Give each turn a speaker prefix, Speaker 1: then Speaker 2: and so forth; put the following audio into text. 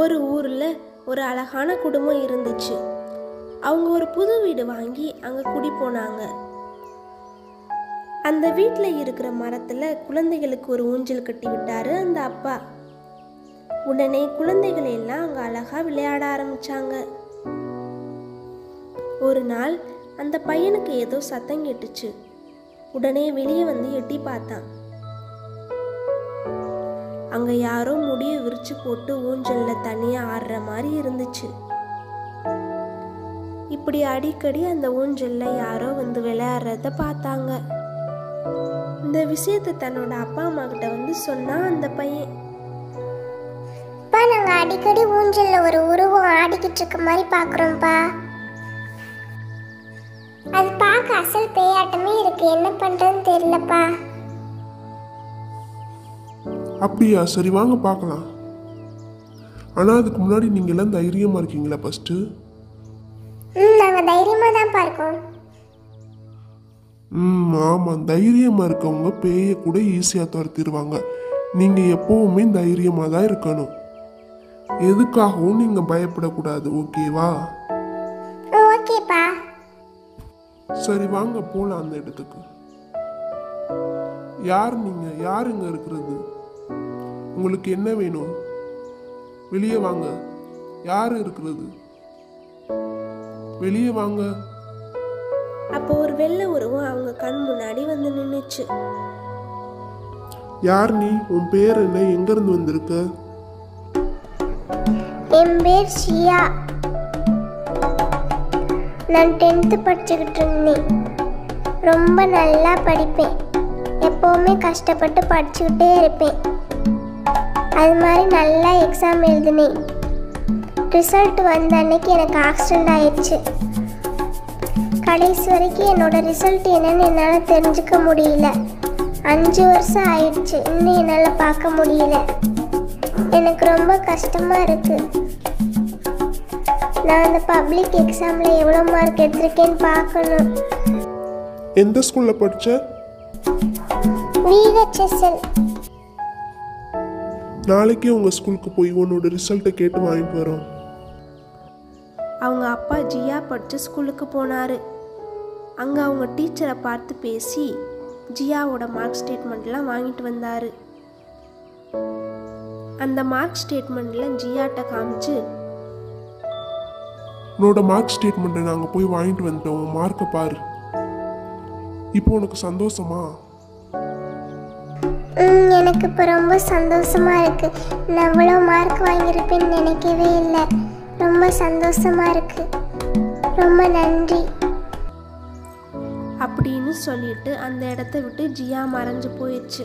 Speaker 1: ஒரு ஊரில் ஒரு அழகான குடும்பம் இருந்துச்சு. அவங்க ஒரு புது வீடு வாங்கி அங்கே குடி போனாங்க. அந்த வீட்டில் இருக்கிற மரத்தில் குழந்தைகளுக்கு ஒரு ஊஞ்சல் கட்டி விட்டாரு அந்த அப்பா. உடனே குழந்தைகள் எல்லாம் அங்கே அழகாக விளையாட ஆரம்பிச்சாங்க. ஒரு நாள் அந்த பையனுக்கு ஏதோ சத்தம் கேட்டுச்சு. உடனே வெளியே வந்து எட்டி பார்த்தான். அங்க யாரோ முடிய விரிச்சு போட்டு ஊஞ்சல்ல தனியா ஆடுற மாதிரி இருந்துச்சு. இப்படி அடிக்கடி அந்த ஊஞ்சல்ல யாரோ வந்து விளையாடுறத பார்த்தாங்க. இந்த விஷயத்தை தன்னோட அப்பா அம்மா கிட்ட வந்து சொன்னா அந்த பையன்.
Speaker 2: நாங்க அடிக்கடி ஊஞ்சல்ல ஒரு உருவம் ஆடிக்கிட்டு இருக்க மாதிரி பாக்குறோம்ப்பா. அது பார்க்க அசல் பேயாட்டமே இருக்கு, என்ன பண்றதுன்னு தெரியலப்பா.
Speaker 3: அப்படியா? சரி வாங்க பார்க்கலாம். ஆனால் அதுக்கு முன்னாடி நீங்கள் எல்லாம் தைரியமாக இருக்கீங்களா ஃபஸ்ட்டு?
Speaker 2: நாங்கள் தைரியமாக தான்ப்பா இருக்கோம்.
Speaker 3: ஆமாம், தைரியமாக இருக்கவங்க பேயை கூட ஈஸியாக துரத்திடுவாங்க. நீங்கள் எப்போவுமே தைரியமாக தான் இருக்கணும். எதுக்காகவும் நீங்கள் பயப்படக்கூடாது, ஓகேவா?
Speaker 2: ஓகேப்பா.
Speaker 3: சரி வாங்க போகலாம் அந்த இடத்துக்கு. யார் நீங்கள்? யார் இங்கே இருக்கிறது? உங்களுக்கு என்ன வேணும்? வெளியே வாங்க. யார் இருக்கிறது? வெளியே வாங்க.
Speaker 1: அப்போ ஒரு வெள்ளை உருவம் அவங்க கண் முன்னாடி வந்து நின்னுச்சு.
Speaker 3: யார் நீ? உன் பேர் என்ன? எங்க இருந்து வந்திருக்க?
Speaker 2: என் பேர் ஷியா. நான் 10th படிச்சுக்கிட்டு இருந்தேன். ரொம்ப நல்லா படிப்பேன். எப்போவுமே கஷ்டப்பட்டு படிச்சுக்கிட்டே இருப்பேன். அது மாதிரி நல்லா எக்ஸாம் எழுதினேன். ரிசல்ட் வந்த அன்னைக்கு எனக்கு ஆக்சிடெண்ட் ஆயிடுச்சு. கடைசி வரைக்கும் என்னோட ரிசல்ட் என்னன்னு என்னால் தெரிஞ்சுக்க முடியல. 5 வருஷம் ஆயிடுச்சு, இன்னும் என்னால் பார்க்க முடியல. எனக்கு ரொம்ப கஷ்டமாக இருக்கு. நான் அந்த பப்ளிக் எக்ஸாமில் எவ்வளோ மார்க் எடுத்திருக்கேன்னு பார்க்கணும்.
Speaker 3: எந்த ஸ்கூலில் படிச்ச?
Speaker 2: VHSL.
Speaker 3: நாளைக்கே உங்கள் ஸ்கூலுக்கு போய் உன்னோட ரிசல்ட்டை கேட்டு வாங்கிட்டு வரோம்.
Speaker 1: அவங்க அப்பா ஜியா படித்த ஸ்கூலுக்கு போனார். அங்கே அவங்க டீச்சரை பார்த்து பேசி ஜியாவோட மார்க் ஸ்டேட்மெண்ட்லாம் வாங்கிட்டு வந்தார். அந்த மார்க் ஸ்டேட்மெண்ட்டில் ஜியாட்ட காமிச்சு,
Speaker 3: உன்னோட மார்க் ஸ்டேட்மெண்ட்டை நாங்கள் போய் வாங்கிட்டு வந்துட்டோம், உன் மார்க்கை பாரு. இப்போ உனக்கு சந்தோஷமா?
Speaker 2: எனக்கு இப்போ ரொம்ப சந்தோஷமா இருக்கு. நான் இவ்வளோ மார்க் வாங்கியிருப்பேன்னு நினைக்கவே இல்லை. ரொம்ப சந்தோஷமா இருக்கு. ரொம்ப நன்றி
Speaker 1: அப்படின்னு சொல்லிட்டு அந்த இடத்த விட்டு ஜியா மறைஞ்சு போயிடுச்சு.